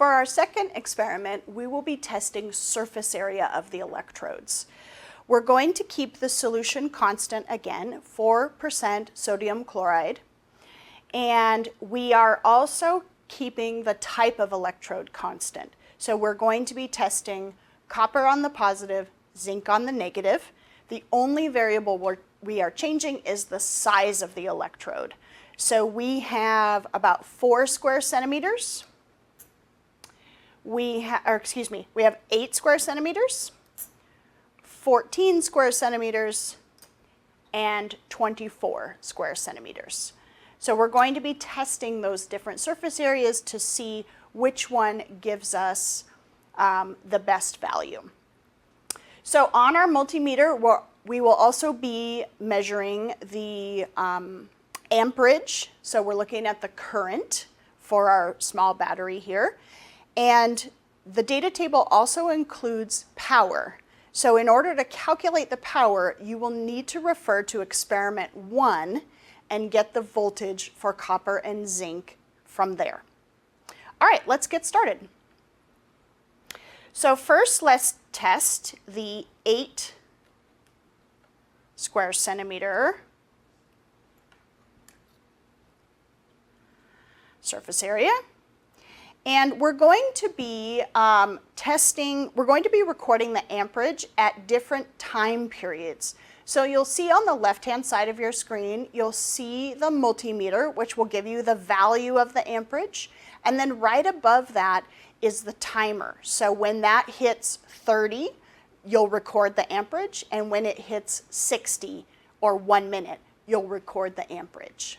For our second experiment, we will be testing surface area of the electrodes. We're going to keep the solution constant again, 4% sodium chloride, and we are also keeping the type of electrode constant. So we're going to be testing copper on the positive, zinc on the negative. The only variable we are changing is the size of the electrode. So we have about 4 square centimeters. We have 8 square centimeters, 14 square centimeters, and 24 square centimeters. So we're going to be testing those different surface areas to see which one gives us the best value. So on our multimeter, we will also be measuring the amperage. So we're looking at the current for our small battery here. And the data table also includes power. So in order to calculate the power, you will need to refer to experiment 1 and get the voltage for copper and zinc from there. All right, let's get started. So first, let's test the 8 square centimeter surface area. And we're going to be recording the amperage at different time periods. So you'll see on the left-hand side of your screen, you'll see the multimeter, which will give you the value of the amperage. And then right above that is the timer. So when that hits 30, you'll record the amperage. And when it hits 60 or 1 minute, you'll record the amperage.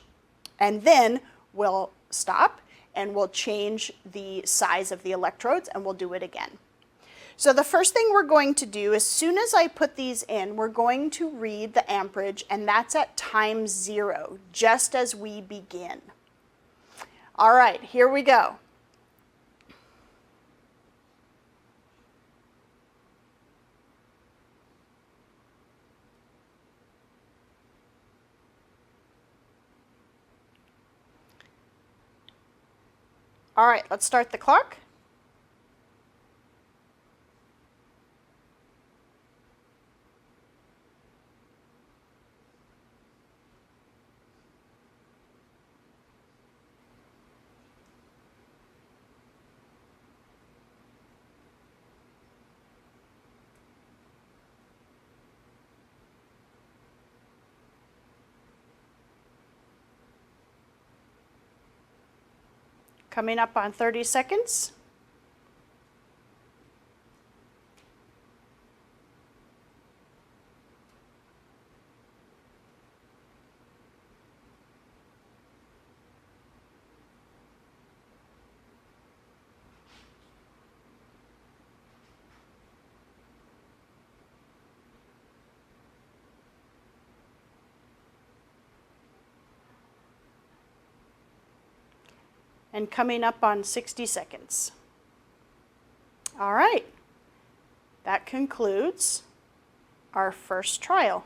And then we'll stop and we'll change the size of the electrodes and we'll do it again. So the first thing we're going to do, as soon as I put these in, we're going to read the amperage, and that's at time 0, just as we begin. All right, here we go. All right, let's start the clock. Coming up on 30 seconds. And coming up on 60 seconds. All right, that concludes our first trial.